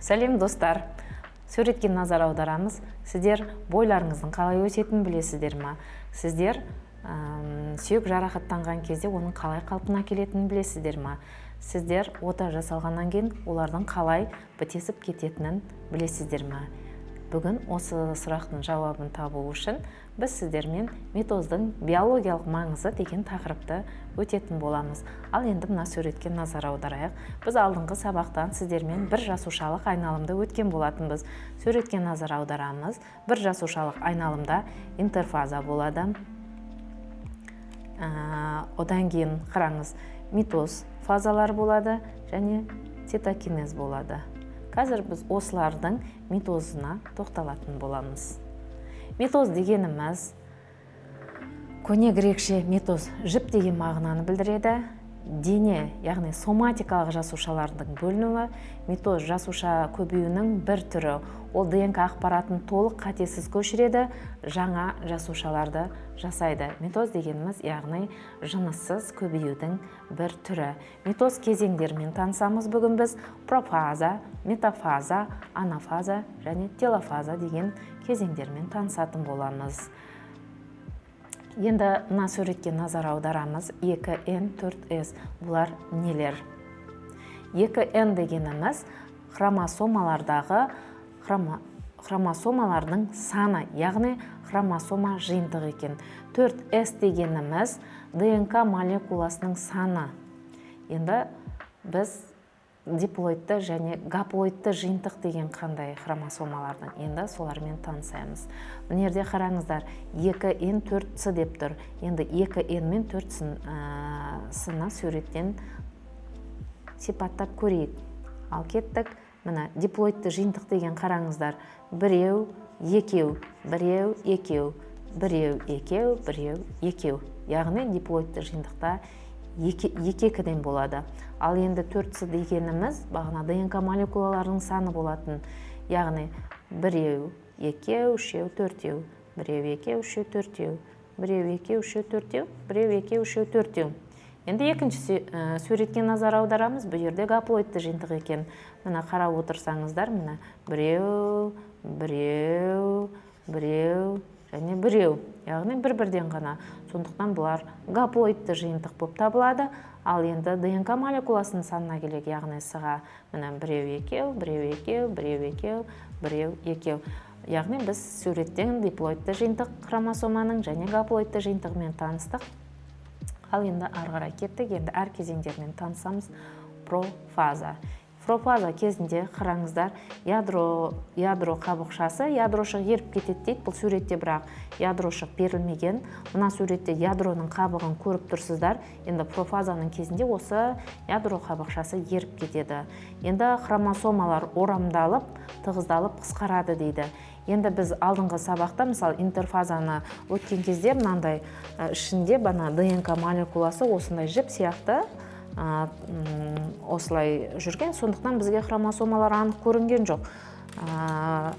Сәлем достар. Суретке назар аударамыз. Сіздер бойларыңыздың қалай өсетінін білесіздер ма? Сіздер сүйек жарақаттанған кезде оның қалай қалпына келетінін білесіздер ма? Сіздер ота жасалғаннан кейін олардың қалай бітесіп кететінін білесіздер ма? Бүгін осы сұрақтың жауабын табу үшін біз сіздермен митоздың биологиялық маңызы деген тақырыпты өтетін боламыз. Ал енді мына суретке назар аударайық. Біз алдыңғы сабақтан сіздермен бір жасушалық айналымды өткен болатынбыз. Суретке назар аударамыз. Бір жасушалық айналымда интерфаза болады. Одан кейін қараңыз, митоз фазалар болады және цитокинез болады. Қазір біз осылардың митозына тоқталатын боламыз. Митоз дегеніміз, көне грекше митоз жіп деген мағынаны білдіреді. Дене, яғни соматикалық жасушалардың бөлінуі, митоз жасуша көбеюінің бір түрі. Ол ДНК ақпаратын толық қатесіз көшіреді, жаңа жасушаларды жасайды. Митоз дегеніміз, яғни жыныссыз көбеюдің бір түрі. Митоз кезеңдерімен танысамыз бүгін біз. Профаза, метафаза, анафаза және телофаза деген кезеңдермен танысатын боламыз. Енді мына суретке назар аударамыз. 2N, 4S. Бұлар нелер? 2N дегеніміз хромосомалардың саны, яғни хромосома жиынтығы екен. 4S дегеніміз ДНК молекуласының саны. Енді біз диплоидты және гаплоидты жиынтық деген қандай хромосомалардың. Енді солармен танысаймыз. Мына жерде қараңыздар, 2N 4C деп тұр. Енді 2N мен 4C-ні суреттен сипаттап көрейік. Ал кеттік, мына диплоидты жиынтық деген қараңыздар. Біреу, екеу, біреу, екеу, біреу, екеу, біреу, екеу. Яғни диплоидты жиынтықта екі-екіден болады. Ал енді 4C дегеніміз бағана ДНК молекулаларының саны болатын. Яғни біреу, екеу, үшеу, төртеу, біреу, екеу, үшеу, төртеу, біреу, екеу, үшеу, төртеу, біреу, екеу, үшеу, төртеу. Енді екінші суретке назар аударамыз. Бұл жерде гаплоидты жиынтық екен. Мына қарап отырсаңыздар, мына біреу, біреу, біреу және біреу. Яғни бір-бірден ғана. Сондықтан бұлар гаплоидты жиынтық болып табылады. Ал енді ДНК молекуласының санына келек, яғни сыға мына біреу, екеу, біреу, екеу, біреу, екеу, біреу, екеу. Яғни біз суреттен диплоидты жиынтық хромосоманың және гаплоидты жиынтығымен таныстық. Ал енді ары қарай кеттік. Енді әр кезеңдермен танысамыз. Профаза. Профаза кезінде қараңыздар, ядро қабықшасы, ядрошық еріп кетеді дейді. Бұл суретте бірақ ядрошық берілмеген. Мына суретте ядроның қабығын көріп тұрсыздар. Енді профазаның кезінде осы ядро қабықшасы еріп кетеді. Енді хромосомалар орамдалып, тығыздалып қысқарады дейді. Енді біз алдыңғы сабақта, мысалы, интерфазаны өткен кезде мынандай ішінде бана ДНК молекуласы осындай жіп сияқты осылай жүрген, сондықтан бізге хромосомалар анық көрінген жоқ.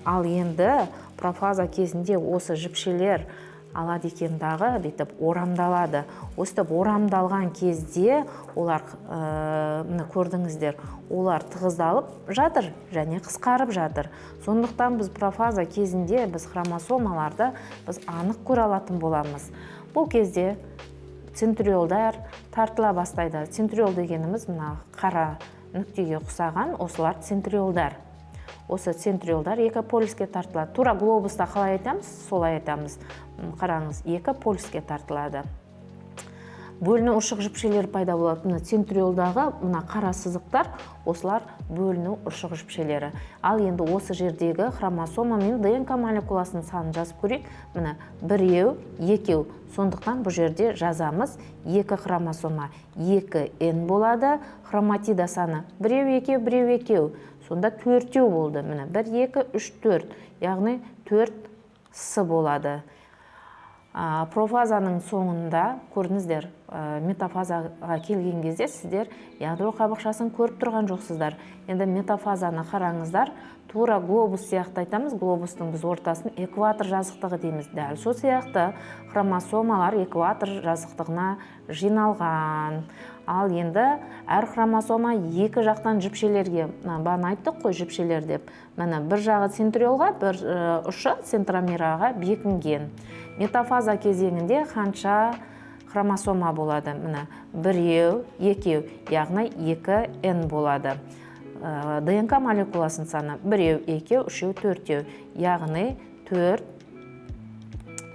Ал енді профаза кезінде осы жіпшелер алады екен дағы, бүйтіп орамдалады. Осытып орамдалған кезде олар, мына көрдіңіздер, олар тығыздалып жатыр және қысқарып жатыр. Сондықтан біз профаза кезінде біз хромосомаларды біз анық көре алатын боламыз. Бұл кезде центриолдар тартыла бастайды. Центриол дегеніміз мына қара нүктеге ұқсаған, осылар центриолдар. Осы центриолдар екі полюске тартылады. Тура глобуста қалай айтамыз, солай айтамыз. Қараңыз, екі полюске тартылады. Бөліну ұршық жіпшелер пайда болады. Мына центриолдағы мына қара сызықтар, осылар бөліну ұршық жіпшелері. Ал енді осы жердегі хромосома мен ДНК молекуласының санын жазып көрейік. Мына біреу, екеу. Сондықтан бұл жерде жазамыз екі хромосома, 2N болады. Хроматида саны біреу, екеу, біреу, екеу. Сонда төртеу болды. Мына 1, 2, 3, 4. Яғни 4C болады. Профазаның соңында көрдіңіздер, метафазаға келген кезде сіздер ядро қабықшасын көріп тұрған жоқсыздар. Енді метафазаны қараңыздар, тура глобус сияқты айтамыз. Глобустың біз ортасын экватор жазықтығы дейміз. Дәл сол сияқты хромосомалар экватор жазықтығына жиналған. Ал енді әр хромосома екі жақтан жіпшелерге, бағана айттық қой жіпшелер деп, міне бір жағы центриолға, бір ұшы центромераға бекінген. Метафаза кезеңінде қанша хромосома болады? Міне біреу, екеу, яғни 2N болады. ДНК молекуласының саны біреу, екеу, үшеу, төртеу, яғни 4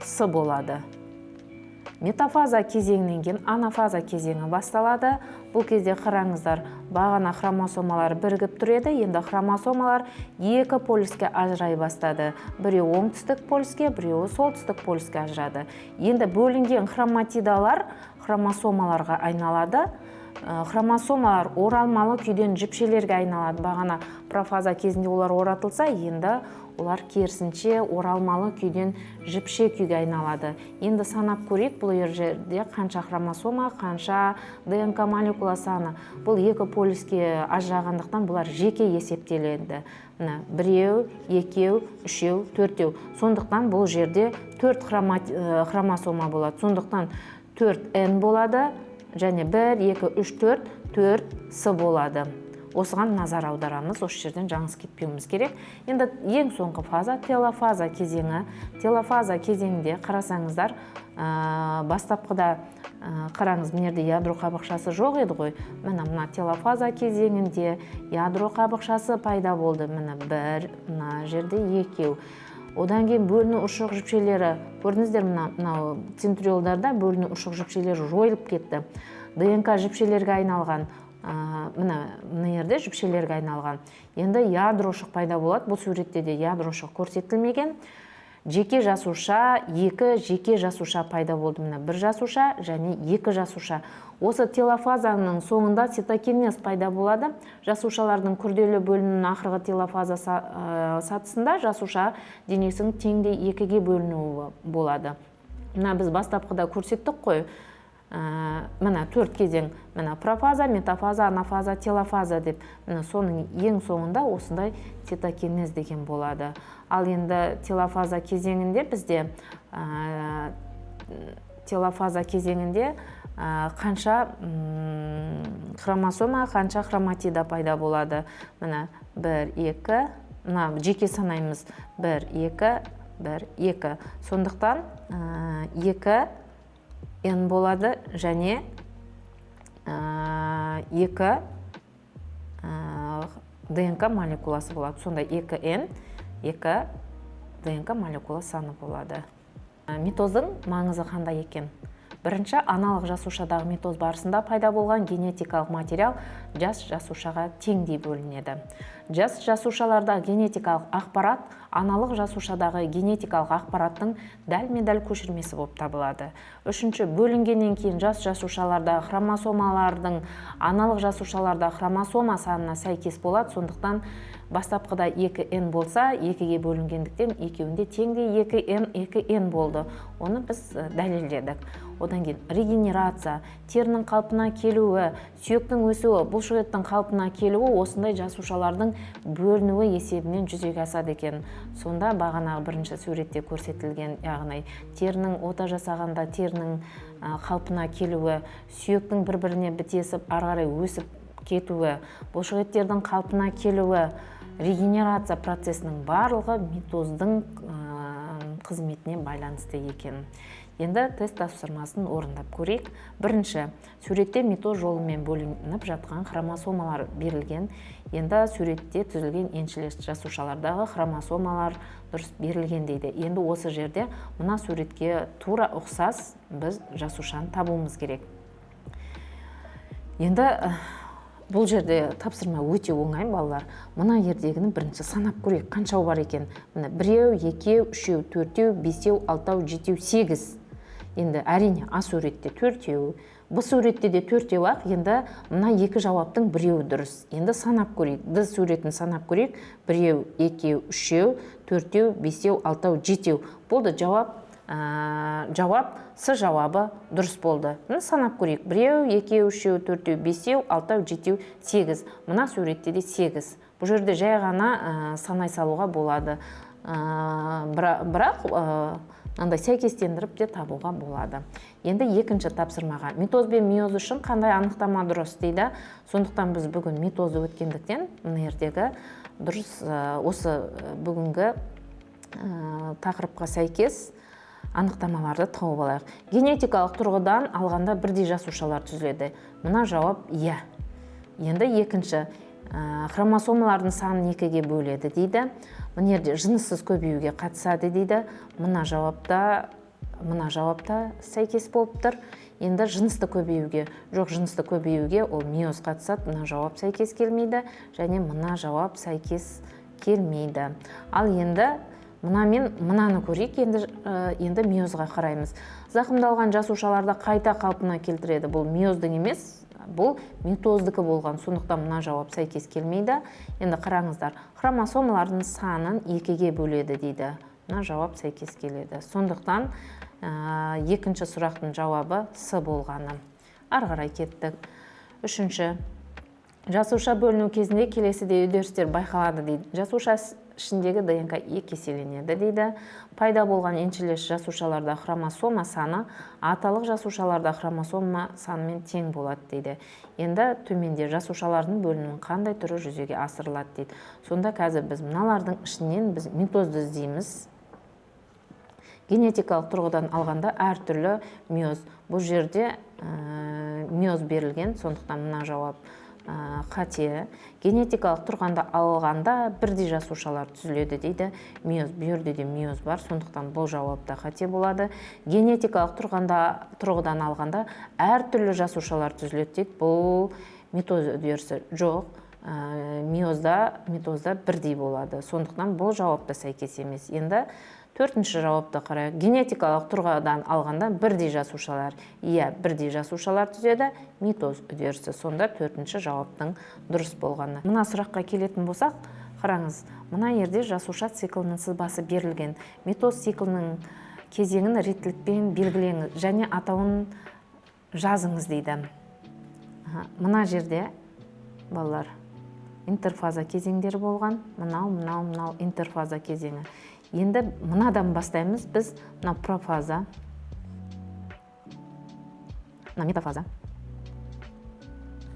С болады. Метафаза кезеңінен кейін анафаза кезеңі басталады. Бұл кезде қараңыздар, бағана хромосомалар бірігіп тұреді, енді хромосомалар екі полюске ажырай бастады. Біреу оңтүстік полюске, біреу солтүстік полюске ажырады. Енді бөлінген хроматидалар хромосомаларға айналады. Хромосомалар оралмалы күйден жіпшелерге айналады. Бағана профаза кезінде олар оратылса, енді олар керісінше оралмалы күйден жіпше күйге айналады. Енді санап көрейік, бұл жерде қанша хромосома, қанша ДНК молекула саны. Бұл екі полюске ажырағандықтан бұлар жеке есептеледі. Біреу, екеу, үшеу, төртеу. Сондықтан бұл жерде 4 хромосома болады. Сондықтан 4N болады, және 1, 2, 3, 4 С болады. Осыған назар аударамыз, осы жерден жаңыз кетпеуіміз керек. Енді ең соңғы фаза телофаза кезеңі. Телофаза кезеңінде қарасаңыздар, бастапқыда қараңыз, мынерде ядро қабықшасы жоқ еді ғой. Мына телофаза кезеңінде ядро қабықшасы пайда болды. Бір, мына жерде екеу. Одан кейін бөліну ұршық жіпшелері, көрдіңіздер, мынау центриолдарда бөліну ұршық жіпшелері жойылып кетті. ДНК жіпшелерге айналған. Мына жерде жіпшелерге айналған. Енді ядрошық пайда болады. Бұл суретте де ядрошық көрсетілмеген. Жеке жасуша, екі жеке жасуша пайда болды. Мына бір жасуша және екі жасуша. Осы телофазаның соңында цитокинез пайда болады. Жасушалардың күрделі бөлінуінің ақырғы телофаза сатысында жасуша денесінің теңдей екіге бөлінуі болады. Мына біз бастапқыда көрсеттік қой. Мына 4 кезең, мына профаза, метафаза, анафаза, телофаза деп. Соның ең соңында осындай цитокинез деген болады. Ал енді телофаза кезеңінде бізде қанша хромосома, қанша хроматида пайда болады. Мына 1, 2, мына жеке санаймыз 1, 2, 1, 2. Сондықтан 2 N болады және 2 ДНК молекуласы болады. Сонда 2N, 2 ДНК молекула саны болады. Митоздың маңызы қандай екен? Бірінші, аналық жасушадағы митоз барысында пайда болған генетикалық материал жас жасушаға теңдей бөлінеді. Жас жасушаларда генетикалық ақпарат аналық жасушадағы генетикалық ақпараттың дәлме-дәл көшірмесі болып табылады. Үшінші, бөлінгеннен кейін жас жасушаларда хромосомалардың аналық жасушаларда хромосома санына сәйкес болады. Сондықтан бастапқыда 2N болса, 2-ге бөлінгендіктен екеуінде теңдей 2N болды. Оны біз дәлелдедік. Одан кейін регенерация, терінің қалпына келуі, сүйектің өсуі, бұлшықеттің қалпына келуі осындай жасушалардың бөлінуі есебінен жүзеге асады екен. Сонда бағанағы бірінші суретте көрсетілген, яғни терінің ота жасағанда терінің қалпына келуі, сүйектің бір-біріне бітесіп, ары қарай өсіп кетуі, бұлшықеттердің қалпына келуі, регенерация процесінің барлығы митоздың қызметіне байланысты екен. Енді тест тапсырмасын орындап көрейік. Бірінші, суретте митоз жолымен бөлініп жатқан хромосомалар берілген. Енді суретте түзілген еншілес жасушалардағы хромосомалар дұрыс берілген дейді. Енді осы жерде мына суретке тура ұқсас біз жасушаны табуымыз керек. Енді бұл жерде тапсырма өте оңай, балалар. Мына жердегіні бірінші санап көрейік, қаншау бар екен. Мына біреу, екеу, үшеу, төртеу, бесеу, алтау, жетеу, 8. Енді әрине А суретте 4-еу, Б суретте де 4-еу ақ. Енді мына екі жауаптың біреуі дұрыс. Енді санап көрейік. Д суретін санап көрейік. Біреу, екеу, үшеу, төртеу, бесеу, алтау, жетеу. Болды жауап. С жауабы дұрыс болды. Санап көрейік. Біреу, екеу, үшеу, төртеу, бесеу, алтау, жетеу, 8. Мына суретте де 8. Бұл жерде жай ғана санай салуға болады. Бірақ андай сәйкестендіріп де табуға болады. Енді екінші тапсырмаға, митоз бен миоз үшін қандай анықтама дұрыс дейді. Сондықтан біз бүгін митозды өткендіктен мына ертегі дұрыс осы бүгінгі тақырыпқа сәйкес анықтамаларды тауып алайық. Генетикалық тұрғыдан алғанда бірдей жасушалар түзіледі. Мына жауап иә. Енді екінші, хромосомалардың санын екіге бөледі дейді. Мына жерде жыныссыз көбеюге қатысады дейді. Мына жауапта сәйкес болып тұр. Енді жынысты көбеюге ол миоз қатысады. Мына жауап сәйкес келмейді, және мына жауап сәйкес келмейді. Ал енді мынаны көрейік, енді миозға қараймыз. Зақымдалған жасушаларды қайта қалпына келтіреді. Бұл миоздың емес, бұл митоздікі болған. Сондықтан мына жауап сәйкес келмейді. Енді қараңыздар, хромосомалардың санын екіге бөледі дейді. Мына жауап сәйкес келеді. Сондықтан екінші сұрақтың жауабы С болғаны. Ары қарай кеттік. Үшінші, жасуша бөліну кезінде келесідей үдерістер байқалады дейді. Жасуша ішіндегі ДНК екі еселенеді дейді. Пайда болған еншілес жасушаларда хромосома саны аталық жасушаларда хромосома санымен тең болады дейді. Енді төменде жасушалардың бөлінуінің қандай түрі жүзеге асырылады дейді. Сонда қазір біз мыналардың ішінен біз митозды іздейміз. Генетикалық тұрғыдан алғанда әртүрлі миоз. Бұл жерде миоз берілген, сондықтан мына жауап қате. Генетикалық тұрғанда алғанда бірдей жасушалар түзіледі дейді. Миоз, бұл де миоз бар, сондықтан бұл жауапта қате болады. Генетикалық тұрғыдан алғанда әртүрлі жасушалар түзіледі дейді. Бұл митоз үдерісі жоқ. Митозда бірдей болады. Сондықтан бұл жауапта сәйкес емес. Енді төртінші жауапты қарайық. Генетикалық тұрғыдан алғанда бірдей жасушалар. Иә, бірдей жасушалар түзеді, митоз үдерісі. Сонда төртінші жауаптың дұрыс болғаны. Мына сұраққа келетін болсақ, қараңыз, мына жерде жасуша циклінің сызбасы берілген. Митоз циклінің кезеңін реттілікпен белгілеңіз және атауын жазыңыз дейді. Мына жерде, балалар, интерфаза кезеңдері болған. Мынау интерфаза кезеңі. Енді мынадан бастаймыз біз. Мына профаза, мына метафаза,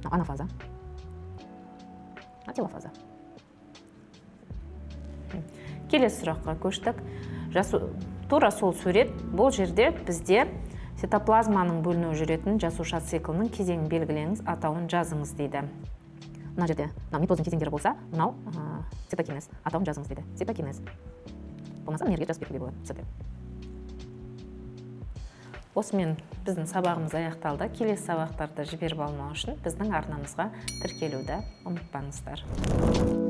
мына анафаза, мына телофаза. Келесі сұраққа көштік. Тура сол сурет. Бұл жерде бізде цитоплазманың бөліну жүретін жасуша циклінің кезеңін белгілеңіз, атауын жазыңыз дейді. Мына жерде митоздың кезеңдері болса, мынау цитокинез, атауын жазыңыз дейді. Цитокинез. Болмаса мына жерге жазып кетуге болады. Осымен біздің сабағымыз аяқталды. Келесі сабақтарды жіберіп алмау үшін біздің арнамызға тіркелуді ұмытпаңыздар.